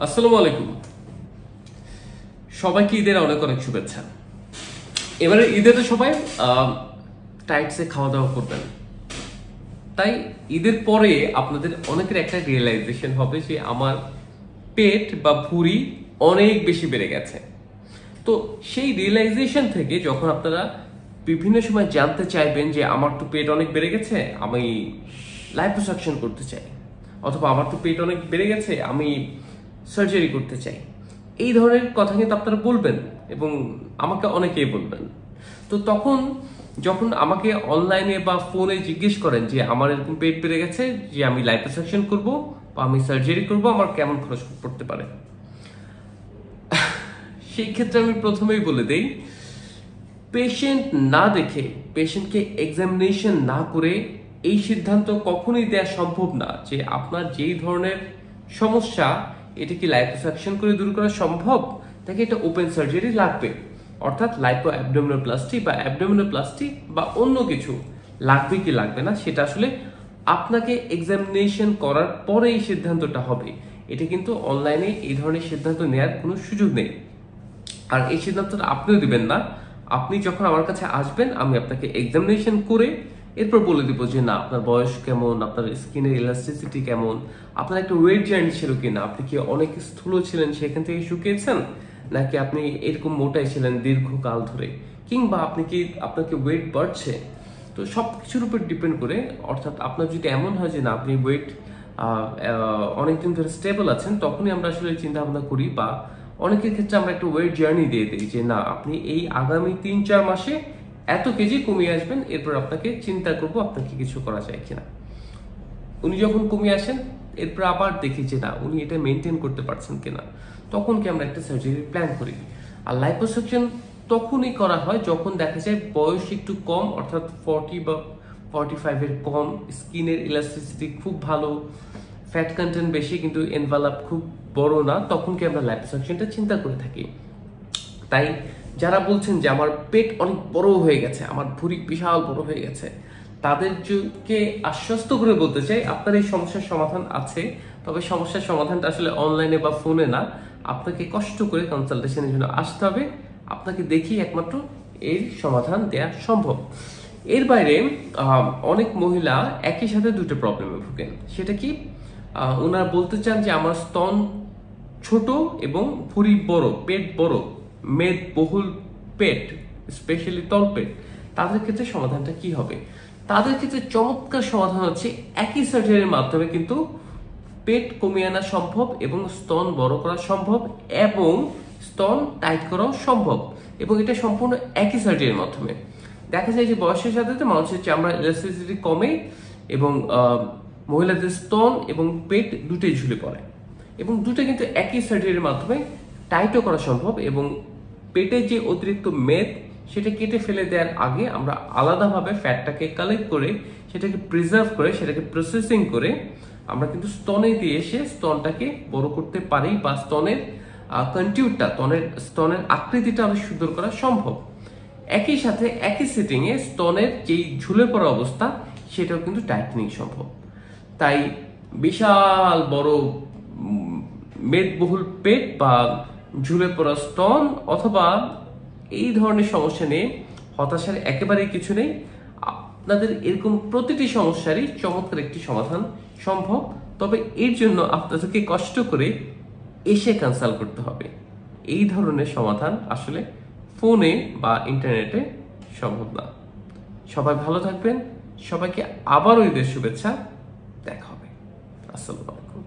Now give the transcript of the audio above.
আসসালামু আলাইকুম। সবাইকে ঈদের অনেক অনেক শুভেচ্ছা। এবারে ঈদে তো সবাই টাইটসে খাওয়া দাওয়া করবেন, তাই ঈদের পরে আপনাদের অনেকের একটা রিয়েলাইজেশন হবে যে আমার পেট বা ভুঁড়ি অনেক বেশি বেড়ে গেছে। তো সেই রিয়েলাইজেশন থেকে যখন আপনারা বিভিন্ন সময় জানতে চাইবেন যে আমার তো পেট অনেক বেড়ে গেছে, আমি লাইপোসাকশন করতে চাই, অথবা আমার তো পেট অনেক বেড়ে গেছে, আমি সার্জারি করতে চাই, এই ধরনের কথা কিন্তু আপনারা বলবেন এবং আমাকে অনেকেই বলবেন। তো তখন যখন আমাকে অনলাইনে বা ফোনে জিজ্ঞেস করেন যে আমার এরকম পেট বেড়ে গেছে, যে আমি লাইপোসাকশন করব বা আমি সার্জারি করব, আমার কেমন খরচ পড়তে পারে, সেই ক্ষেত্রে আমি প্রথমেই বলে দেই, পেশেন্ট না দেখে, পেশেন্টকে এক্সামিনেশন না করে এই সিদ্ধান্ত কখনোই দেওয়া সম্ভব না যে আপনার যেই ধরনের সমস্যা এটা কি লাইপোসাকশন করে দূর করা সম্ভব, তাকে এটা ওপেন সার্জারি লাগবে, অর্থাৎ লাইপো অ্যাবডোমিনোপ্লাস্টি বা অ্যাবডোমিনোপ্লাস্টি বা অন্য কিছু লাগবে কি লাগবে না, সেটা আসলে আপনাকে এক্সামিনেশন করার পরে এই সিদ্ধান্তটা হবে। এটা কিন্তু অনলাইনে এই ধরনের সিদ্ধান্ত নেওয়ার কোনো সুযোগ নেই, আর এই সিদ্ধান্তটা আপনিও দিবেন না। আপনি যখন আমার কাছে আসবেন, আমি আপনাকে এক্সামিনেশন করে এরপর বলে দিব যে না আপনার বয়স কেমন, আপনার স্কিনের ইলাস্টিসিটি কেমন, আপনার একটা ওয়েট জার্নি ছিল কিনা, আপনি কি অনেক স্থূল ছিলেন সেখান থেকে শুকিয়েছেন, নাকি আপনি এরকম মোটাই ছিলেন দীর্ঘকাল ধরে, কিংবা আপনাকে ওয়েট বাড়ছে। তো সব কিছুর উপর ডিপেন্ড করে, অর্থাৎ আপনার যদি এমন হয় যে না আপনি ওয়েট অনেকদিন ধরে স্টেবল আছেন, তখনই আমরা আসলে চিন্তা ভাবনা করি, বা অনেকের ক্ষেত্রে আমরা একটা ওয়েট জার্নি দিয়ে দিই যে না আপনি এই আগামী 3-4 মাসে এত কেজি কমিয়ে আসবেন, এরপর আপনাকে চিন্তা করবো আপনাকে কিছু করা যায় কিনা। উনি যখন কমিয়ে আসেন, এরপর আবার দেখি যে না উনি এটা মেনটেন করতে পারছেন কিনা, তখন কি আমরা একটা সার্জারি প্ল্যান করি। আর লাইপোসাকশন তখনই করা হয় যখন দেখা যায় বয়স একটু কম, অর্থাৎ 40 বা 45 এর কম, স্কিনের ইলাস্টিসিটি খুব ভালো, ফ্যাট কন্টেন্ট বেশি কিন্তু এনভালাপ খুব বড় না, তখন কি আমরা লাইপোসাকশনটা চিন্তা করে থাকি। তাই যারা বলছেন যে আমার পেট অনেক বড় হয়ে গেছে, আমার ভুঁড়ি বিশাল বড় হয়ে গেছে, তাদেরকে আশ্বস্ত করে বলতে চাই আপনার এই সমস্যার সমাধান আছে। তবে সমস্যার সমাধানটা আসলে অনলাইনে বা ফোনে না, আপনাকে কষ্ট করে কনসালটেশনের জন্য আসতে হবে, আপনাকে দেখেই একমাত্র এর সমাধান দেয়া সম্ভব। এর বাইরে অনেক মহিলা একই সাথে দুটো প্রবলেমে ভুগেন। সেটা কি, ওনারা বলতে চান যে আমার স্তন ছোট এবং ভুঁড়ি বড়, পেট বড়, মেদবহুল পেট, স্পেশালি তলপেট, তাদের ক্ষেত্রে সমাধানটা কি হবে? তাদের ক্ষেত্রে চমৎকার সমাধান হচ্ছে একই সার্জারির মাধ্যমে কিন্তু পেট কমিয়ে আনা সম্ভব এবং স্তন বড় করা সম্ভব এবং স্তন টাইট করাও সম্ভব, এবং এটা সম্পূর্ণ একই সার্জারির মাধ্যমে। দেখা যায় যে বয়সের সাথে সাথে মানুষের চামড়া ইলাস্টিসিটি কমে এবং মহিলাদের স্তন এবং পেট দুটোই ঝুলে পড়ে, এবং দুটো কিন্তু একই সার্জারির মাধ্যমে টাইটও করা সম্ভব। এবং পেটে যে অতিরিক্ত মেদ সেটা কেটে ফেলে দেওয়ার আগে আমরা আলাদাভাবে ফ্যাটটাকে কালেক্ট করে, সেটাকে প্রিজার্ভ করে, সেটাকে প্রসেসিং করে আমরা কিন্তু স্তনে দিয়ে এসে স্তনটাকে বড় করতে পারি, বা স্তনের কন্টিউরটা, স্তনের আকৃতিটা আরো সুন্দর করা সম্ভব। একই সাথে একই সেটিংয়ে স্তনের যেই ঝুলে পড়া অবস্থা সেটাও কিন্তু টাইটেনিং সম্ভব। তাই বিশাল বড় মেদবহুল পেট বা ঝুলে পড়া স্তন অথবা এই ধরনের সমস্যা নিয়ে হতাশার একেবারেই কিছু নেই। আপনাদের এরকম প্রতিটি সমস্যারই চমৎকার একটি সমাধান সম্ভব। তবে এর জন্য আপনাদেরকে কষ্ট করে এসে কনসাল্ট করতে হবে। এই ধরনের সমাধান আসলে ফোনে বা ইন্টারনেটে সম্ভব না। সবাই ভালো থাকবেন। সবাইকে আবারও ঈদের শুভেচ্ছা। দেখা হবে। আসসালামু আলাইকুম।